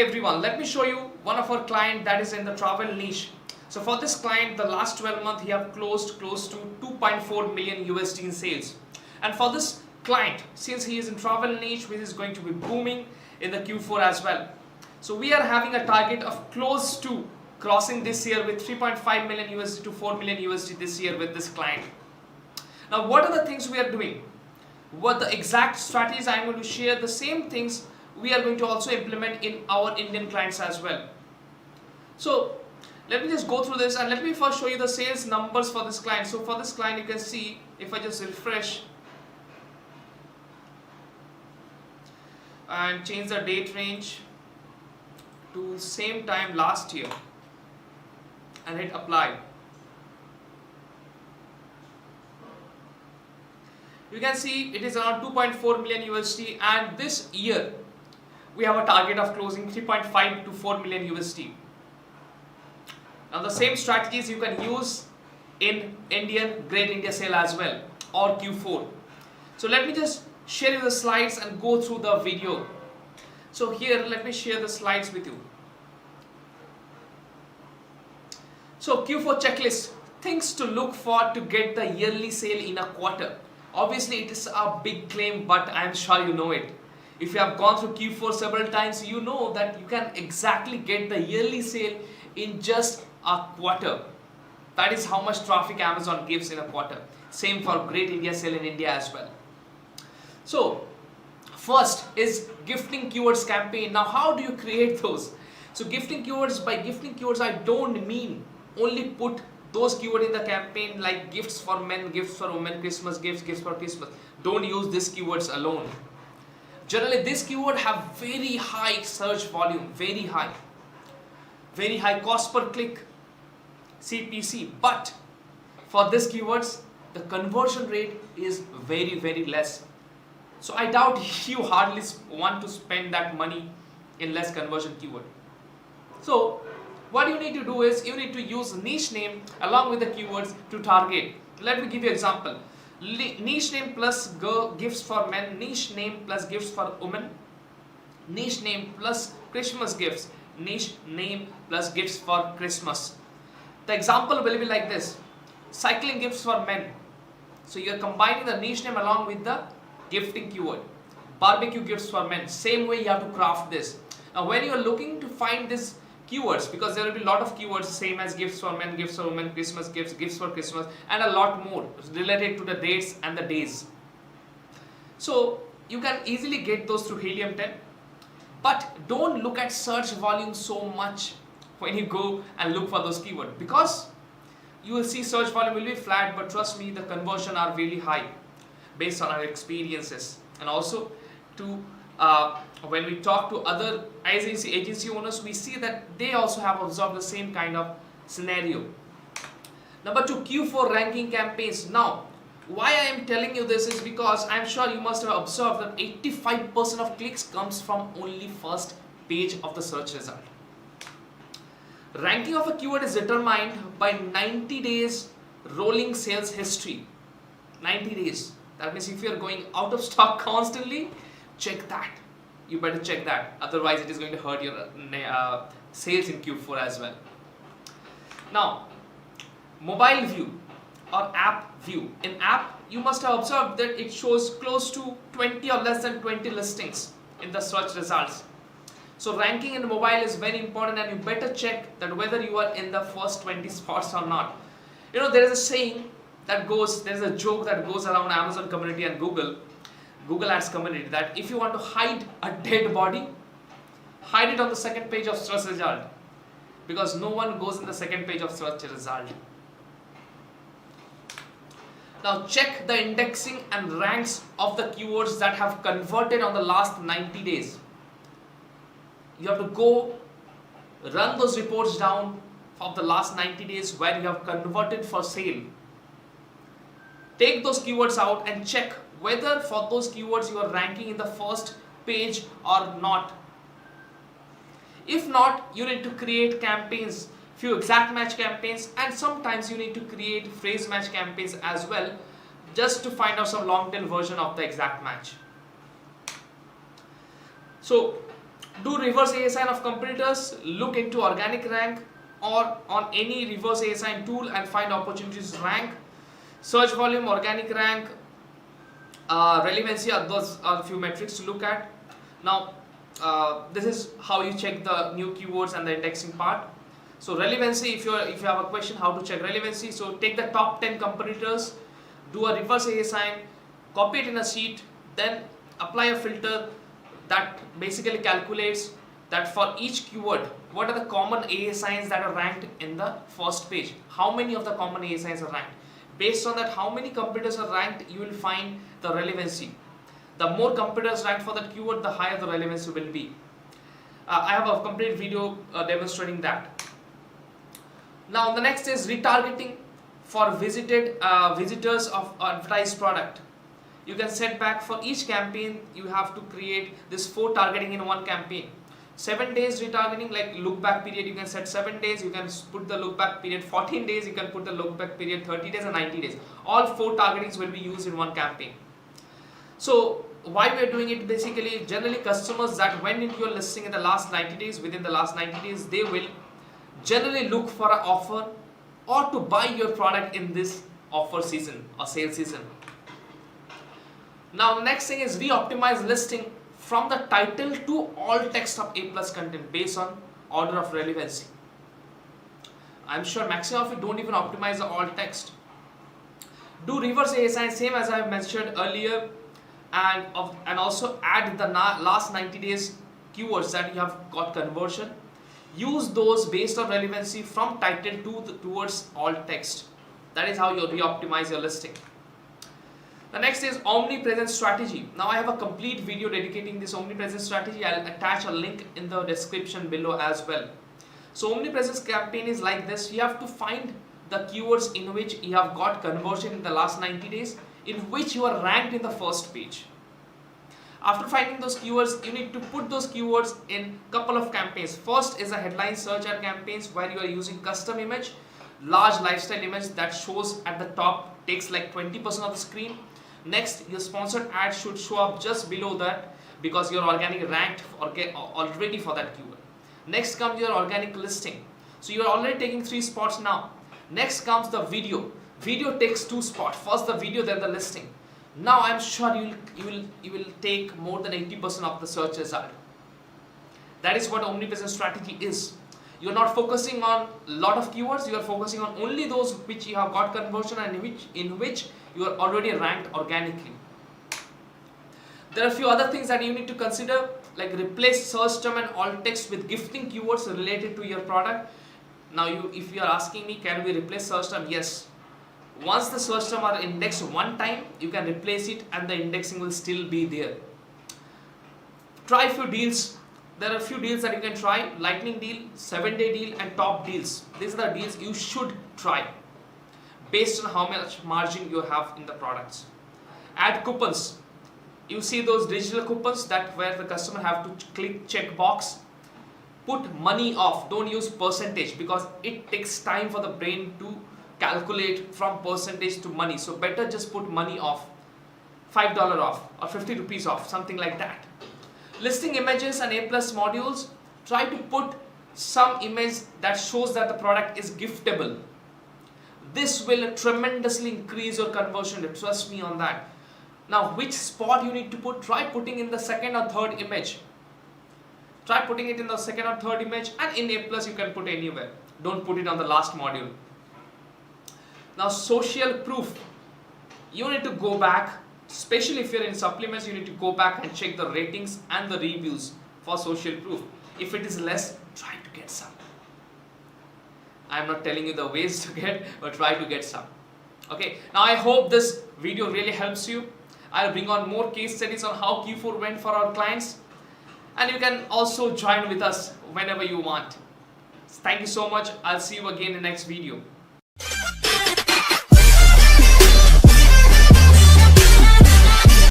Hey everyone, let me show you one of our client that is in the travel niche. So for this client, the last 12 months he have closed close to 2.4 million USD in sales. And for this client, since he is in travel niche, which is going to be booming in the Q4 as well. So we are having a target of close to crossing this year with 3.5 million USD to 4 million USD this year with this client. Now what are the things we are doing? What the exact strategies I am going to share, the same things we are going to also implement in our Indian clients as well. So let me just go through this and let me first show you the sales numbers for this client. So for this client, you can see if I just refresh and change the date range to same time last year and hit apply, you can see it is around 2.4 million USD, and this year we have a target of closing 3.5 to 4 million USD. Now the same strategies you can use in Great India Sale as well, or Q4. So let me just share you the slides and go through the video. So here let me share the slides with you. So Q4 checklist, things to look for to get the yearly sale in a quarter. Obviously it is a big claim, but I am sure you know it. If you have gone through Q4 several times, you know that you can exactly get the yearly sale in just a quarter. That is how much traffic Amazon gives in a quarter. Same for Great India Sale in India as well. So first is gifting keywords campaign. Now how do you create those? So gifting keywords, by gifting keywords I don't mean only put those keywords in the campaign like gifts for men, gifts for women, Christmas gifts, gifts for Christmas. Don't use these keywords alone. Generally this keyword have very high search volume, very high cost per click, CPC, but for these keywords the conversion rate is very less. So I doubt you hardly want to spend that money in less conversion keyword. So what you need to do is you need to use niche name along with the keywords to target. Let me give you an example. Niche name plus gifts for men, niche name plus gifts for women, niche name plus Christmas gifts, niche name plus gifts for Christmas. The example will be like this: cycling gifts for men. So you are combining the niche name along with the gifting keyword. Barbecue gifts for men. Same way you have to craft this. Now when you are looking to find this keywords, because there will be a lot of keywords same as gifts for men, gifts for women, Christmas gifts, gifts for Christmas, and a lot more related to the dates and the days. So you can easily get those through Helium 10, but don't look at search volume so much when you go and look for those keywords, because you will see search volume will be flat, but trust me, the conversion are really high based on our experiences. And also to when we talk to other agency owners, we see that they also have observed the same kind of scenario. Number 2, Q4 ranking campaigns. Now, why I am telling you this is because I am sure you must have observed that 85% of clicks comes from only first page of the search result. Ranking of a keyword is determined by 90 days rolling sales history. 90 days. That means if you are going out of stock constantly, check that. You better check that. Otherwise, it is going to hurt your sales in Q4 as well. Now, mobile view or app view. In app, you must have observed that it shows close to 20 or less than 20 listings in the search results. So ranking in mobile is very important, and you better check that whether you are in the first 20 spots or not. You know, there is a saying that goes, there is a joke that goes around Amazon community and Google Ads community, that if you want to hide a dead body, hide it on the second page of search result, because no one goes in the second page of search result. Now check the indexing and ranks of the keywords that have converted on the last 90 days. You have to go run those reports down of the last 90 days where you have converted for sale. Take those keywords out and check whether for those keywords you are ranking in the first page or not. If not, you need to create campaigns, few exact match campaigns, and sometimes you need to create phrase match campaigns as well, just to find out some long tail version of the exact match. So Do reverse ASIN of competitors, look into organic rank or on any reverse ASIN tool and find opportunities to rank. Search volume, organic rank, relevancy, those are a few metrics to look at. Now, this is how you check the new keywords and the indexing part. So relevancy, if you have a question how to check relevancy, so take the top 10 competitors, do a reverse ASIN, copy it in a sheet, then apply a filter that basically calculates that for each keyword, what are the common ASINs that are ranked in the first page, how many of the common ASINs are ranked. Based on that, how many competitors are ranked, you will find the relevancy. The more competitors ranked for that keyword, the higher the relevancy will be. I have a complete video demonstrating that. Now the next is retargeting for visitors of advertised product. You can set back for each campaign, you have to create this 4 targeting in one campaign. 7 days retargeting, like look back period, you can set 7 days, you can put the look back period 14 days, you can put the look back period 30 days and 90 days. All 4 targetings will be used in one campaign. So why we are doing it, basically generally customers that went into your listing in the last 90 days, within the last 90 days, they will generally look for an offer or to buy your product in this offer season or sale season. Now the next thing is re-optimize listing from the title to all text of A+ content based on order of relevancy. I'm sure maximum of you don't even optimize the all text. Do reverse ASIN, same as I have mentioned earlier, and also add the last 90 days keywords that you have got conversion. Use those based on relevancy from title towards all text. That is how you re-optimize your listing. The next is omnipresence strategy. Now I have a complete video dedicating this omnipresence strategy. I'll attach a link in the description below as well. So omnipresence campaign is like this. You have to find the keywords in which you have got conversion in the last 90 days, in which you are ranked in the first page. After finding those keywords, you need to put those keywords in couple of campaigns. First is a headline search ad campaigns where you are using custom image, large lifestyle image that shows at the top, takes like 20% of the screen. Next, your sponsored ad should show up just below that because you're organic ranked already for that keyword. Next comes your organic listing. So you're already taking 3 spots now. Next comes the video. Video takes 2 spots. First the video, then the listing. Now I'm sure you will take more than 80% of the search result. That is what omnipresence strategy is. You're not focusing on a lot of keywords, you are focusing on only those which you have got conversion and in which you are already ranked organically. There are a few other things that you need to consider, like replace search term and alt text with gifting keywords related to your product. Now if you are asking me, can we replace search term? Yes. Once the search term are indexed one time, you can replace it and the indexing will still be there. Try a few deals. There are a few deals that you can try. Lightning deal, 7-day deal and top deals. These are the deals you should try based on how much margin you have in the products. Add coupons. You see those digital coupons that where the customer have to click check box. Put money off. Don't use percentage because it takes time for the brain to calculate from percentage to money. So better just put money off. $5 off or 50 rupees off, something like that. Listing images and A+ modules, try to put some image that shows that the product is giftable. This will tremendously increase your conversion rate, trust me on that. Now which spot you need to put, try putting in the second or third image. Try putting it in the second or third image, and in A+ you can put anywhere. Don't put it on the last module. Now social proof, you need to go back. Especially if you're in supplements, you need to go back and check the ratings and the reviews for social proof. If it is less, try to get some. I'm not telling you the ways to get, but try to get some. Okay, now I hope this video really helps you. I'll bring on more case studies on how Q4 went for our clients. And you can also join with us whenever you want. Thank you so much. I'll see you again in the next video.